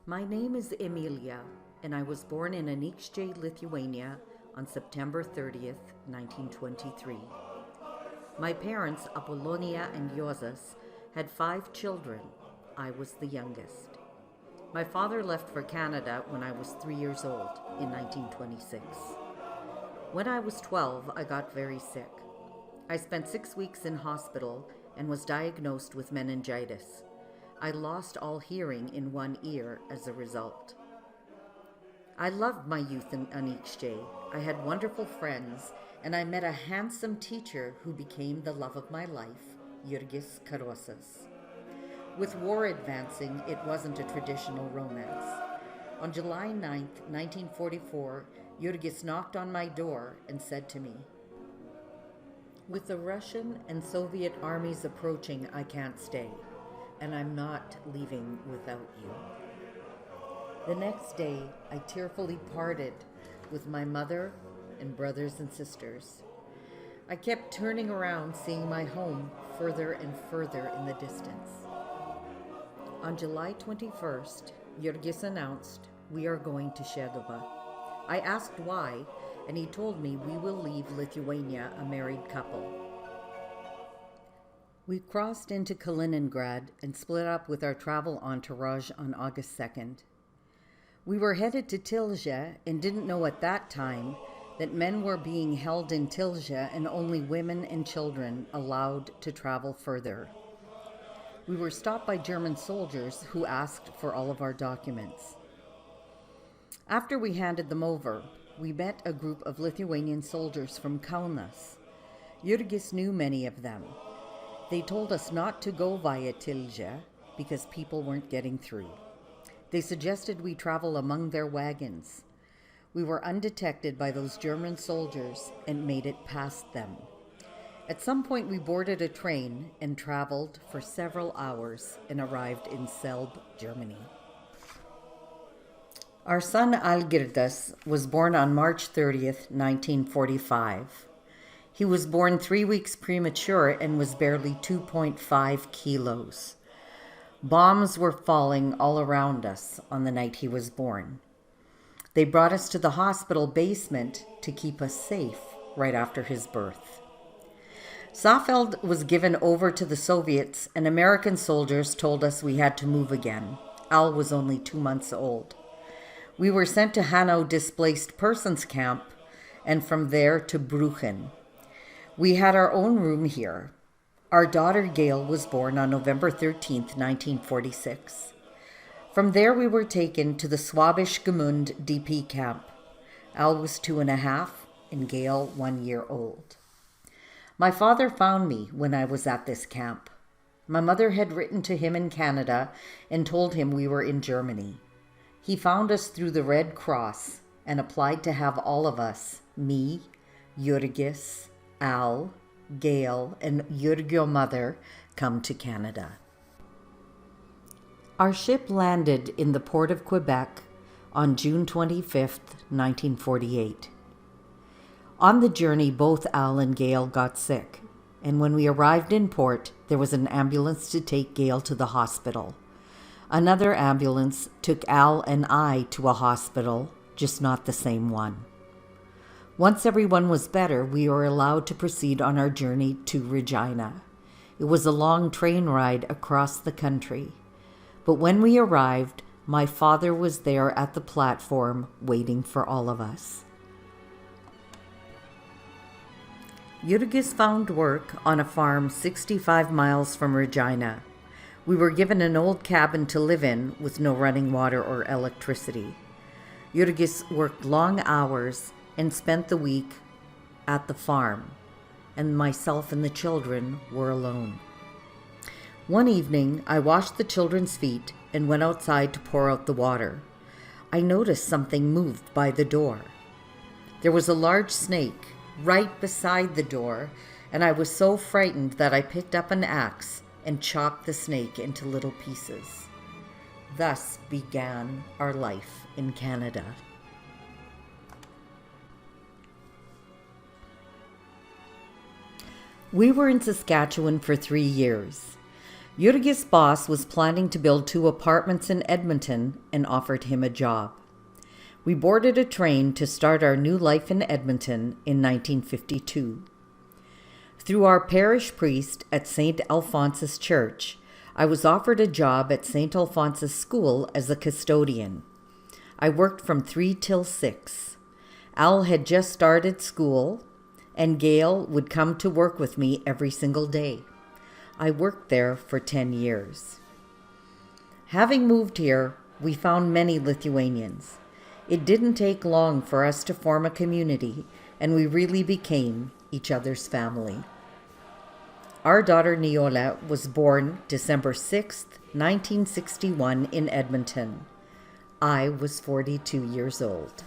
My name is Emilia, and I was born in Anykščiai, Lithuania on September 30th, 1923. My parents, Apollonia and Juozas, had 5 children. I was the youngest. My father left for Canada when I was 3 years old in 1926. When I was 12, I got very sick. I spent 6 weeks in hospital and was diagnosed with meningitis. I lost all hearing in one ear as a result. I loved my youth in Anykščiai. I had wonderful friends, and I met a handsome teacher who became the love of my life, Emilia Karosas. With war advancing, it wasn't a traditional romance. On July 9th, 1944, Jurgis knocked on my door and said to me, "With the Russian and Soviet armies approaching, I can't stay, and I'm not leaving without you." The next day, I tearfully parted with my mother and brothers and sisters. I kept turning around, seeing my home further and further in the distance. On July 21st, Jurgis announced, "We are going to Šeduva." I asked why, and he told me we will leave Lithuania a married couple. We crossed into Kaliningrad and split up with our travel entourage on August 2nd. We were headed to Tilja and didn't know at that time that men were being held in Tilja and only women and children allowed to travel further. We were stopped by German soldiers who asked for all of our documents. After we handed them over, we met a group of Lithuanian soldiers from Kaunas. Jurgis knew many of them. They told us not to go via Tilja because people weren't getting through. They suggested we travel among their wagons. We were undetected by those German soldiers and made it past them. At some point we boarded a train and traveled for several hours and arrived in Selb, Germany. Our son Algirdas was born on March 30th, 1945. He was born 3 weeks premature and was barely 2.5 kilos. Bombs were falling all around us on the night he was born. They brought us to the hospital basement to keep us safe right after his birth. Saalfeld was given over to the Soviets, and American soldiers told us we had to move again. Al was only 2 months old. We were sent to Hanau Displaced Persons Camp, and from there to Bruggen. We had our own room here. Our daughter Gail was born on November 13th, 1946. From there we were taken to the Schwabisch Gmünd DP camp. Al was 2.5 and Gail 1 year old. My father found me when I was at this camp. My mother had written to him in Canada and told him we were in Germany. He found us through the Red Cross and applied to have all of us, me, Jurgis, Al, Gail, and Jurgio mother, come to Canada. Our ship landed in the port of Quebec on June 25th, 1948. On the journey, both Al and Gail got sick, and when we arrived in port, there was an ambulance to take Gail to the hospital. Another ambulance took Al and I to a hospital, just not the same one. Once everyone was better, we were allowed to proceed on our journey to Regina. It was a long train ride across the country. But when we arrived, my father was there at the platform waiting for all of us. Jurgis found work on a farm 65 miles from Regina. We were given an old cabin to live in with no running water or electricity. Jurgis worked long hours and spent the week at the farm, and myself and the children were alone. One evening, I washed the children's feet and went outside to pour out the water. I noticed something moved by the door. There was a large snake right beside the door, and I was so frightened that I picked up an axe and chopped the snake into little pieces. Thus began our life in Canada. We were in Saskatchewan for 3 years. Jurgis' boss was planning to build 2 apartments in Edmonton and offered him a job. We boarded a train to start our new life in Edmonton in 1952. Through our parish priest at St. Alphonsus Church, I was offered a job at St. Alphonsus School as a custodian. I worked from 3 till 6. Al had just started school, and Gail would come to work with me every single day. I worked there for 10 years. Having moved here, we found many Lithuanians. It didn't take long for us to form a community, and we really became each other's family. Our daughter Neola was born December 6th, 1961 in Edmonton. I was 42 years old.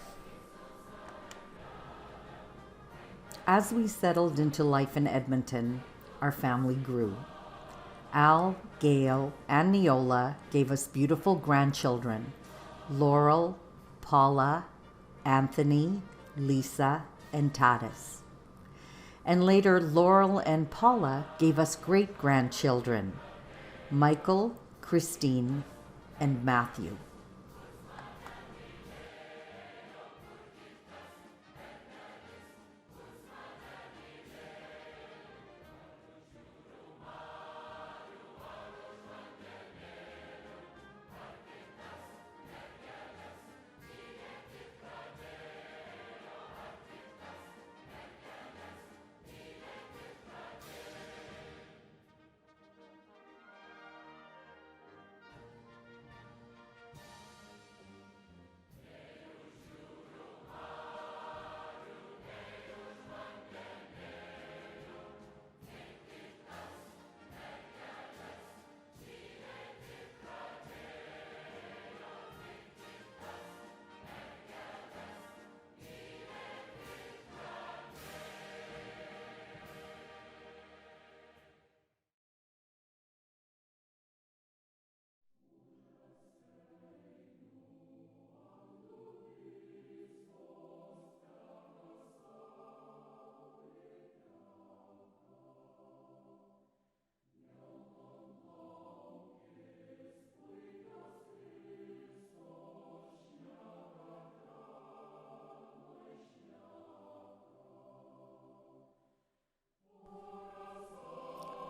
As we settled into life in Edmonton, our family grew. Al, Gail, and Neola gave us beautiful grandchildren, Laurel, Paula, Anthony, Lisa, and Tatis. And later, Laurel and Paula gave us great-grandchildren, Michael, Christine, and Matthew.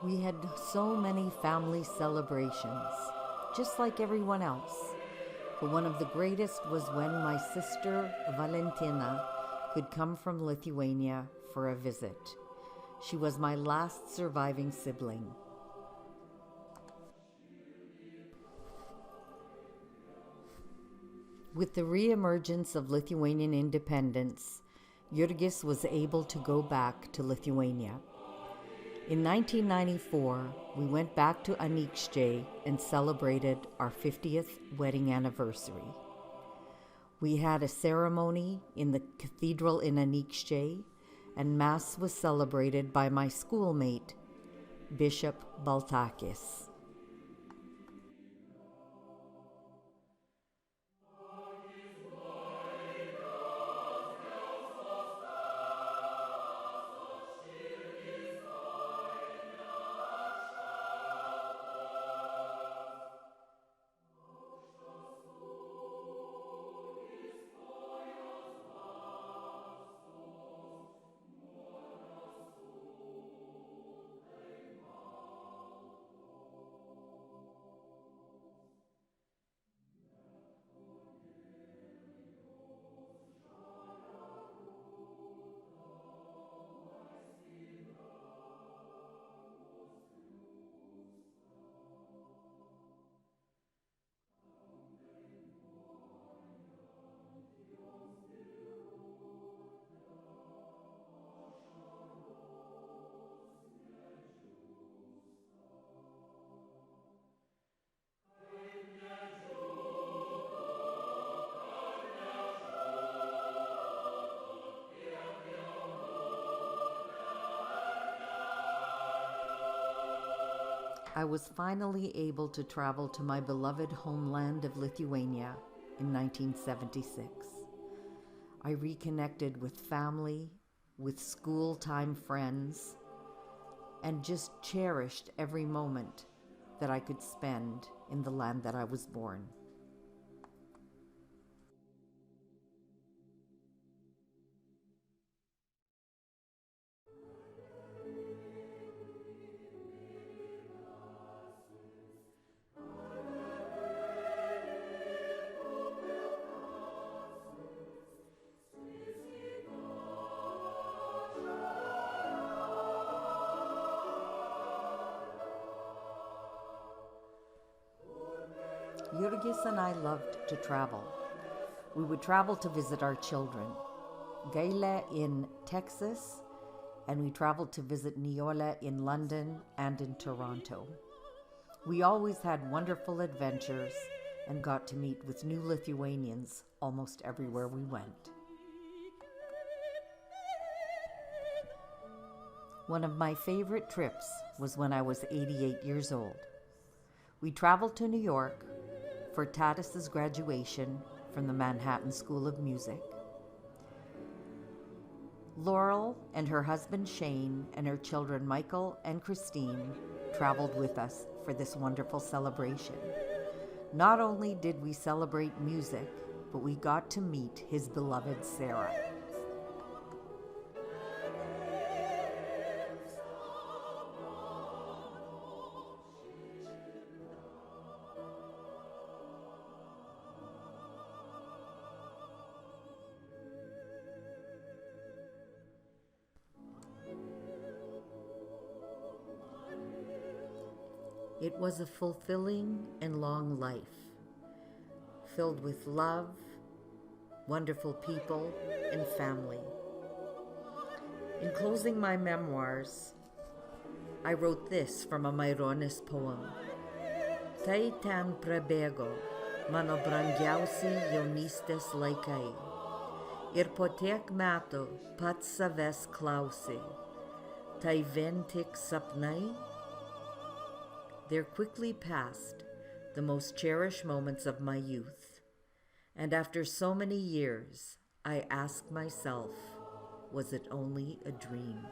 We had so many family celebrations, just like everyone else. But one of the greatest was when my sister Valentina could come from Lithuania for a visit. She was my last surviving sibling. With the re-emergence of Lithuanian independence, Jurgis was able to go back to Lithuania. In 1994, we went back to Anykščiai and celebrated our 50th wedding anniversary. We had a ceremony in the cathedral in Anykščiai, and Mass was celebrated by my schoolmate, Bishop Baltakis. I was finally able to travel to my beloved homeland of Lithuania in 1976. I reconnected with family, with school-time friends, and just cherished every moment that I could spend in the land that I was born. Jurgis and I loved to travel. We would travel to visit our children. Gaila in Texas, and we traveled to visit Niola in London and in Toronto. We always had wonderful adventures and got to meet with new Lithuanians almost everywhere we went. One of my favorite trips was when I was 88 years old. We traveled to New York for Tatis's graduation from the Manhattan School of Music. Laurel and her husband Shane and her children Michael and Christine traveled with us for this wonderful celebration. Not only did we celebrate music, but we got to meet his beloved Sarah. It was a fulfilling and long life, filled with love, wonderful people, and family. In closing my memoirs, I wrote this from a Myronis poem. Tai ten prabėgo, mano brangiausi jaunystės laikai. Ir po tiek metų pats savęs klausi, tai vien tik sapnai? There quickly passed the most cherished moments of my youth, and after so many years, I asked myself, was it only a dream?